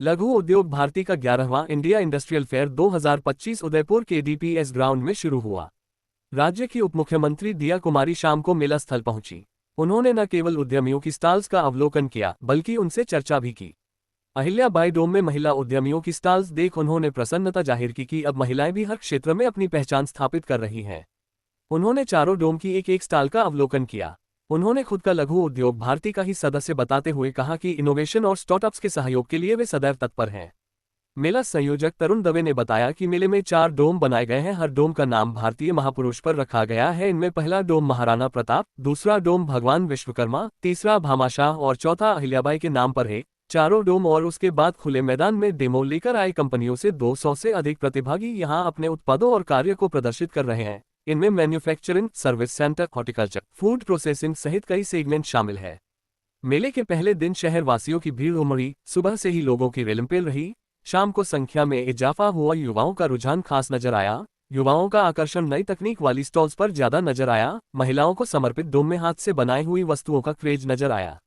लघु उद्योग भारती का 11वां इंडिया इंडस्ट्रियल फेयर 2025 उदयपुर के डीपीएस ग्राउंड में शुरू हुआ। राज्य की उप मुख्यमंत्री दिया कुमारी शाम को मेला स्थल पहुंची। उन्होंने न केवल उद्यमियों की स्टॉल्स का अवलोकन किया बल्कि उनसे चर्चा भी की। अहिल्याबाई डोम में महिला उद्यमियों की स्टॉल्स देख उन्होंने प्रसन्नता जाहिर की कि अब महिलाएं भी हर क्षेत्र में अपनी पहचान स्थापित कर रही हैं। उन्होंने चारों डोम की एक स्टॉल का अवलोकन किया। उन्होंने खुद का लघु उद्योग भारती का ही सदस्य बताते हुए कहा कि इनोवेशन और स्टार्टअप्स के सहयोग के लिए वे सदैव तत्पर हैं। मेला संयोजक तरुण दवे ने बताया कि मेले में 4 डोम बनाए गए हैं। हर डोम का नाम भारतीय महापुरुष पर रखा गया है। इनमें पहला डोम महाराणा प्रताप, दूसरा डोम भगवान विश्वकर्मा, तीसरा भामाशाह और चौथा अहिल्याबाई के नाम पर है। चारों डोम और उसके बाद खुले मैदान में डेमो लेकर आए कंपनियों से 200 से अधिक प्रतिभागी यहां अपने उत्पादों और कार्य को प्रदर्शित कर रहे हैं। इनमें manufacturing, service centre, horticulture, food processing सहित कई सेगमेंट शामिल है। मेले के पहले दिन शहर वासियों की भीड़ उमड़ी। सुबह से ही लोगों की रेलमपेल रही। शाम को संख्या में इजाफा हुआ। युवाओं का रुझान खास नजर आया। युवाओं का आकर्षण नई तकनीक वाली स्टॉल्स पर ज्यादा नजर आया। महिलाओं को समर्पित डोम में हाथ से बनाई हुई वस्तुओं का क्रेज नजर आया।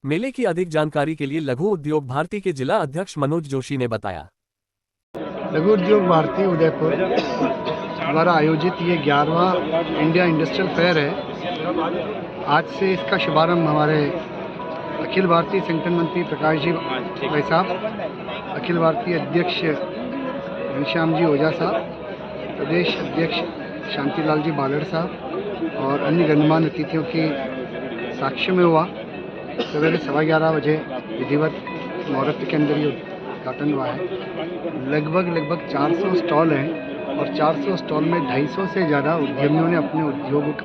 मेले की अधिक जानकारी के लिए लघु उद्योग भारती के जिला अध्यक्ष मनोज जोशी ने बताया। लघु उद्योग भारती उदयपुर द्वारा आयोजित ये 11वां इंडिया इंडस्ट्रियल फेयर है। आज से इसका शुभारंभ हमारे अखिल भारतीय संगठन मंत्री प्रकाश जी भाई साहब, अखिल भारतीय अध्यक्ष घनश्याम जी ओझा साहब, प्रदेश अध्यक्ष शांतिलाल जी बालड़ साहब और अन्य गणमान्य अतिथियों की साक्ष्य में हुआ। सवेरे 11:15 बजे विधिवत मुहूर्त के अंदर ये उद्घाटन हुआ है। लगभग 400 स्टॉल हैं और 400 स्टॉल में 250 से ज़्यादा उद्यमियों ने अपने उद्योग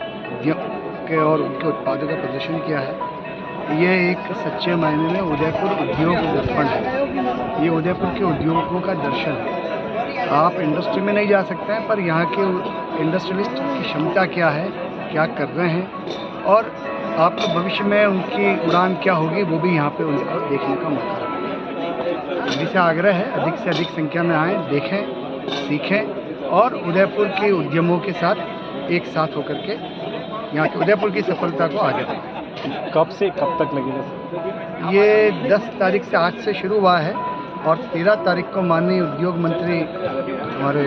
के और उनके उत्पादों का प्रदर्शन किया है। ये एक सच्चे मायने में उदयपुर उद्योग दर्पण है। ये उदयपुर के उद्योगों का दर्शन है। आप इंडस्ट्री में नहीं जा सकते हैं, पर यहाँ के इंडस्ट्रियलिस्ट की क्षमता क्या है, क्या कर रहे हैं और आपको भविष्य में उनकी उड़ान क्या होगी, वो भी यहाँ पे उनको देखने का मौका है। सभी से आग्रह है अधिक से अधिक संख्या में आएँ, देखें, सीखें और उदयपुर के उद्यमों के साथ एक साथ होकर के यहाँ के उदयपुर की सफलता को आगे बढ़ाएं। कब से कब तक लगेगा? ये 10 तारीख से आज से शुरू हुआ है और 13 तारीख को माननीय उद्योग मंत्री हमारे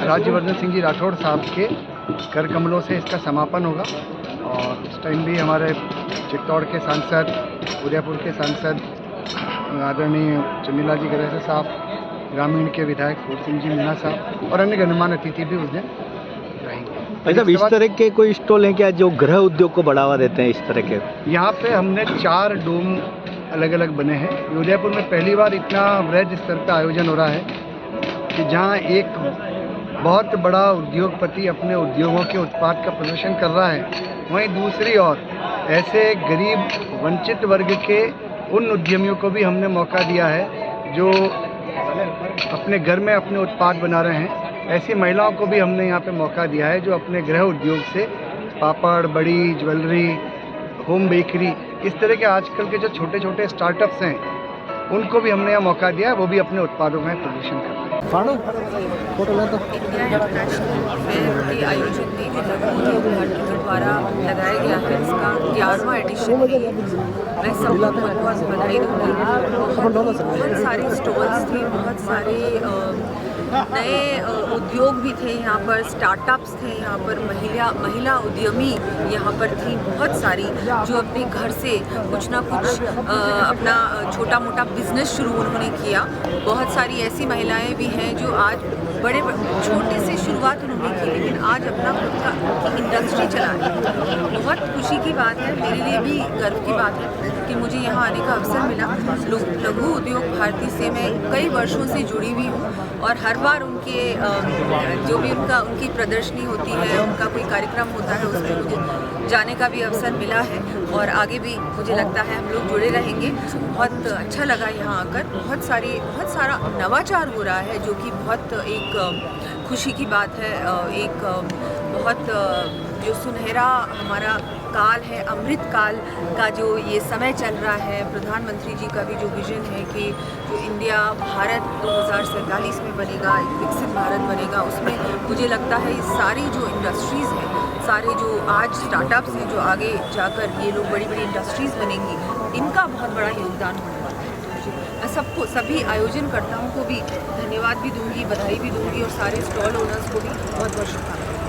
राज्यवर्धन सिंह जी राठौड़ साहब के कर कमलों से इसका समापन होगा। और उस टाइम भी हमारे चित्तौड़ के सांसद, उदयपुर के सांसद आदरणीय चन्नीलाल जी गणेश साहब, ग्रामीण के विधायक फूल सिंह जी मीणा साहब और अन्य गणमान्य अतिथि भी उस दिन रहेंगे। अच्छा, इस तरह के कोई स्टॉल हैं क्या जो गृह उद्योग को बढ़ावा देते हैं? इस तरह के यहाँ पे हमने 4 डोम अलग अलग बने हैं। उदयपुर में पहली बार इतना वृहद स्तर पर आयोजन हो रहा है कि जहाँ एक बहुत बड़ा उद्योगपति अपने उद्योगों के उत्पाद का प्रदर्शन कर रहा है, वहीं दूसरी ओर ऐसे गरीब वंचित वर्ग के उन उद्यमियों को भी हमने मौका दिया है जो अपने घर में अपने उत्पाद बना रहे हैं। ऐसी महिलाओं को भी हमने यहाँ पे मौका दिया है जो अपने गृह उद्योग से पापड़, बड़ी, ज्वेलरी, होम बेकरी, इस तरह के आजकल के जो छोटे छोटे स्टार्टअप्स हैं उनको भी हमने यहाँ मौका दिया है, वो भी अपने उत्पादों का प्रदर्शन कर रहे हैं। इंडिया इंटरनेशनल फेयर के आयोजन में जो लघु उद्योग भारती के द्वारा लगाया गया है, इसका 11वां एडिशन है। मैं सबको बहुत बहुत बधाई दूँगी। बहुत सारे स्टॉल्स थे, बहुत सारे नए उद्योग भी थे यहाँ पर, स्टार्टअप्स थे यहाँ पर, महिला उद्यमी यहाँ पर थी बहुत सारी जो अपने घर से कुछ ना कुछ अपना छोटा मोटा बिजनेस शुरू उन्होंने किया। बहुत सारी ऐसी महिलाएं भी हैं जो आज बड़े छोटे से शुरुआत उन्होंने की, लेकिन आज अपना खुद का इंडस्ट्री चला रही है। बहुत खुशी की बात है, मेरे लिए भी गर्व की बात है कि मुझे यहाँ आने का अवसर मिला। लघु उद्योग भारती से मैं कई वर्षों से जुड़ी हुई हूँ और हर बार उनके जो भी उनकी प्रदर्शनी होती है, उनका कोई कार्यक्रम होता है, उसमें मुझे जाने का भी अवसर मिला है और आगे भी मुझे लगता है हम लोग जुड़े रहेंगे। बहुत अच्छा लगा यहाँ आकर। बहुत सारा नवाचार हो रहा है जो कि बहुत एक खुशी की बात है। एक बहुत जो सुनहरा हमारा काल है, अमृत काल का जो ये समय चल रहा है, प्रधानमंत्री जी का भी जो विजन है कि जो इंडिया भारत 2047 में बनेगा, एक विकसित भारत बनेगा, उसमें मुझे लगता है ये सारी जो इंडस्ट्रीज़ हैं, सारे जो आज स्टार्टअप्स हैं, जो आगे जाकर ये लोग बड़ी बड़ी इंडस्ट्रीज़ बनेंगी, इनका बहुत बड़ा योगदान होने वाला है। सबको, सभी आयोजनकर्ताओं को भी धन्यवाद भी दूंगी, बधाई भी दूंगी और सारे स्टॉल ओनर्स को भी बहुत बहुत शुभकामनाएं।